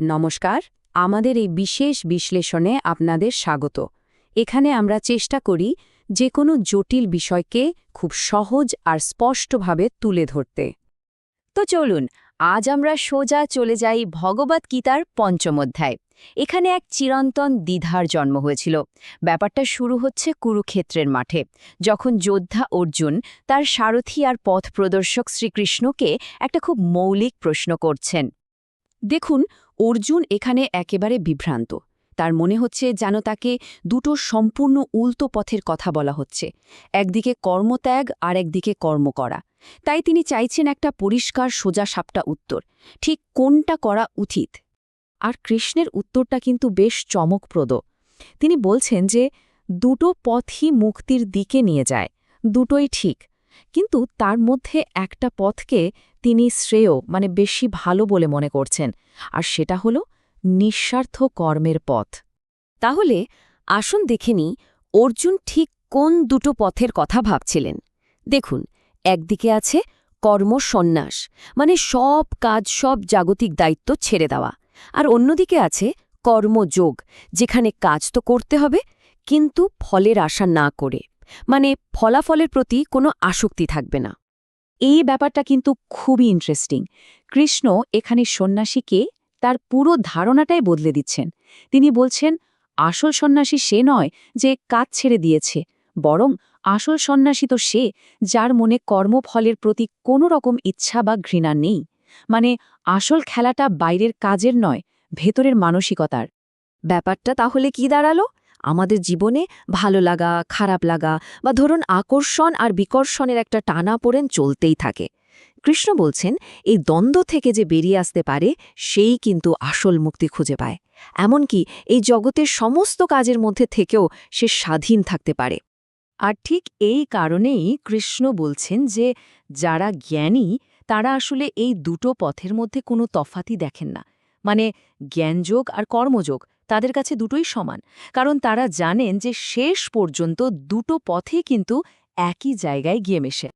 নমস্কার, আমাদের এই বিশেষ বিশ্লেষণে আপনাদের স্বাগত। এখানে আমরা চেষ্টা করি যে কোনো জটিল বিষয়কে খুব সহজ আর স্পষ্টভাবে তুলে ধরতে। তো চলুন, আজ আমরা সোজা চলে যাই ভগবদ্গীতার পঞ্চম অধ্যায়। এখানে এক চিরন্তন দ্বিধার জন্ম হয়েছিল। ব্যাপারটা শুরু হচ্ছে কুরুক্ষেত্রের মাঠে, যখন যোদ্ধা অর্জুন তার সারথি আর পথ প্রদর্শক শ্রীকৃষ্ণকে একটা খুব মৌলিক প্রশ্ন করছেন। দেখুন, অর্জুন এখানে একেবারে বিভ্রান্ত। তার মনে হচ্ছে যেন তাকে দুটো সম্পূর্ণ উল্টো পথের কথা বলা হচ্ছে, একদিকে কর্মত্যাগ আর একদিকে কর্ম করা। তাই তিনি চাইছেন একটা পরিষ্কার সোজাসাপটা উত্তর, ঠিক কোনটা করা উচিত। আর কৃষ্ণের উত্তরটা কিন্তু বেশ চমকপ্রদ। তিনি বলছেন যে দুটো পথই মুক্তির দিকে নিয়ে যায়, দুটোই ঠিক, কিন্তু তার মধ্যে একটা পথকে তিনি শ্রেয় বেশি ভালো বলে মনে করছেন, আর সেটা হল নিঃস্বার্থ কর্মের পথ। তাহলে আসুন দেখে নিই অর্জুন ঠিক কোন দুটো পথের কথা ভাবছিলেন। দেখুন, একদিকে আছে কর্মসন্ন্যাস, সব কাজ, সব জাগতিক দায়িত্ব ছেড়ে দেওয়া, আর অন্যদিকে আছে কর্মযোগ, যেখানে কাজ তো করতে হবে কিন্তু ফলের আশা না করে, ফলাফলের প্রতি কোনো আসক্তি থাকবে না। এই ব্যাপারটা কিন্তু খুবই ইন্টারেস্টিং। কৃষ্ণ এখানে সন্ন্যাসীকে তার পুরো ধারণাটাই বদলে দিচ্ছেন। তিনি বলছেন আসল সন্ন্যাসী সে নয় যে কাজ ছেড়ে দিয়েছে, বরং আসল সন্ন্যাসী তো সে যার মনে কর্মফলের প্রতি কোনো রকম ইচ্ছা বা ঘৃণা নেই। আসল খেলাটা বাইরের কাজের নয়, ভেতরের মানসিকতার। ব্যাপারটা তাহলে কি দাঁড়ালো? আমাদের জীবনে ভালো লাগা, খারাপ লাগা বা ধরুন আকর্ষণ আর বিকর্ষণের একটা টানাপোড়েন চলতেই থাকে। কৃষ্ণ বলছেন এই দ্বন্দ্ব থেকে যে বেরিয়ে আসতে পারে সেই কিন্তু আসল মুক্তি খুঁজে পায়, এমনকি এই জগতের সমস্ত কাজের মধ্যে থেকেও সে স্বাধীন থাকতে পারে। আর ঠিক এই কারণেই কৃষ্ণ বলছেন যে যারা জ্ঞানী তারা আসলে এই দুটো পথের মধ্যে কোনো তফাতই দেখেন না। জ্ঞানযোগ আর কর্মযোগ তাদের কাছে দুটোই সমান, কারণ তারা জানেন যে শেষ পর্যন্ত দুটো পথে কিন্তু একই জায়গায় গিয়ে মেশে।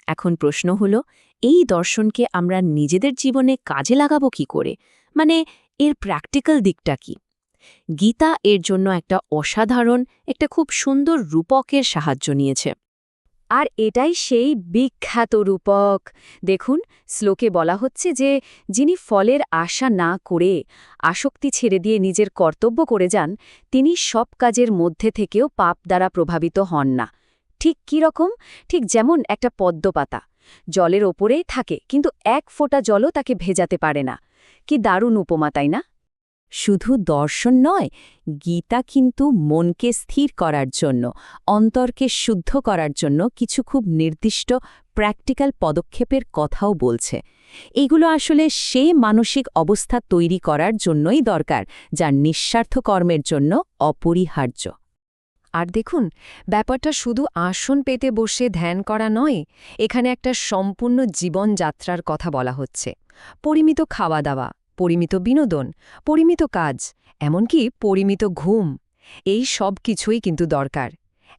এখন প্রশ্ন হল, এই দর্শনকে আমরা নিজেদের জীবনে কাজে লাগাবো কি করে? এর প্র্যাকটিক্যাল দিকটা কি? গীতা এর জন্য একটা অসাধারণ, একটা খুব সুন্দর রূপকের সাহায্য নিয়েছে। আর এটাই সেই বিখ্যাত রূপক। দেখুন, শ্লোকে বলা হচ্ছে যে যিনি ফলের আশা না করে আসক্তি ছেড়ে দিয়ে নিজের কর্তব্য করে যান, তিনি সব কাজের মধ্যে থেকেও পাপ দ্বারা প্রভাবিত হন না। ঠিক কী রকম? ঠিক যেমন একটা পদ্মপাতা জলের ওপরেই থাকে, কিন্তু এক ফোঁটা জলও তাকে ভেজাতে পারে না। কি দারুণ উপমা, তাই না? শুধু দর্শন নয়, গীতা কিন্তু মনকে স্থির করার জন্য, অন্তরকে শুদ্ধ করার জন্য কিছু খুব নির্দিষ্ট প্র্যাকটিক্যাল পদক্ষেপের কথাও বলছে। এগুলো আসলে সে মানসিক অবস্থা তৈরি করার জন্যই দরকার, যা নিঃস্বার্থ কর্মের জন্য অপরিহার্য। আর দেখুন, ব্যাপারটা শুধু আসন পেতে বসে ধ্যান করা নয়, এখানে একটা সম্পূর্ণ জীবনযাত্রার কথা বলা হচ্ছে। পরিমিত খাওয়া দাওয়া, পরিমিত বিনোদন, পরিমিত কাজ, এমনকি পরিমিত ঘুম, এই সব কিছুই কিন্তু দরকার।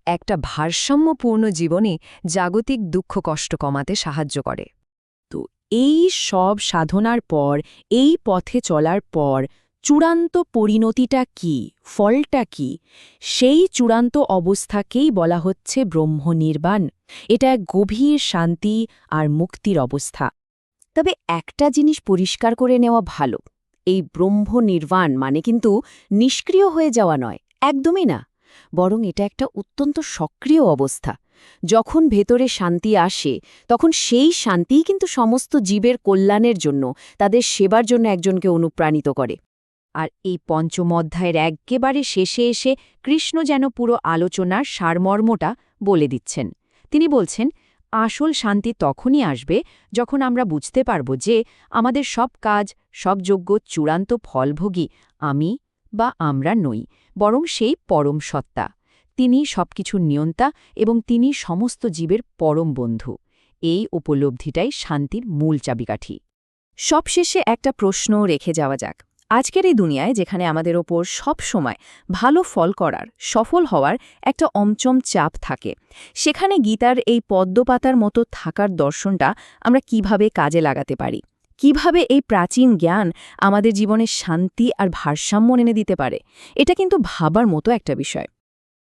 একটা ভারসাম্যপূর্ণ জীবনে জাগতিক দুঃখ কষ্ট কমাতে সাহায্য করে। তো এই সব সাধনার পর, এই পথে চলার পর চূড়ান্ত পরিণতিটা কি, ফলটা কি? সেই চূড়ান্ত অবস্থাকেই বলা হচ্ছে ব্রহ্মনির্বাণ। এটা এক গভীর শান্তি আর মুক্তির অবস্থা। তবে একটা জিনিস পরিষ্কার করে নেওয়া ভালো, এই ব্রহ্মনির্বাণ কিন্তু নিষ্ক্রিয় হয়ে যাওয়া নয়, একদমই না, বরং এটা একটা অত্যন্ত সক্রিয় অবস্থা। যখন ভেতরে শান্তি আসে, তখন সেই শান্তিই কিন্তু সমস্ত জীবের কল্যাণের জন্য, তাদের সেবার জন্য একজনকে অনুপ্রাণিত করে। আর এই পঞ্চম অধ্যায়ের একেবারে শেষে এসে কৃষ্ণ যেন পুরো আলোচনার সারমর্মটা বলে দিচ্ছেন। তিনি বলছেন, আসল শান্তি তখনই আসবে যখন আমরা বুঝতে পারব যে আমাদের সব কাজ, সব যজ্ঞ চূড়ান্ত ফলভোগী আমি বা আমরা নই, বরং সেই পরম সত্তা। তিনি সবকিছুর নিয়ন্তা এবং তিনি সমস্ত জীবের পরম বন্ধু। এই উপলব্ধিটাই শান্তির মূল চাবিকাঠি। সবশেষে একটা প্রশ্ন রেখে যাওয়া যাক। আজকের এই দুনিয়ায় যেখানে আমাদের ওপর সব সময় ভালো ফল করার, সফল হওয়ার একটা অমচম চাপ থাকে, সেখানে গীতার এই পদ্মপাতার মতো থাকার দর্শনটা আমরা কিভাবে কাজে লাগাতে পারি? কিভাবে এই প্রাচীন জ্ঞান আমাদের জীবনে শান্তি আর ভারসাম্য এনে দিতে পারে, এটা কিন্তু ভাবার মতো একটা বিষয়।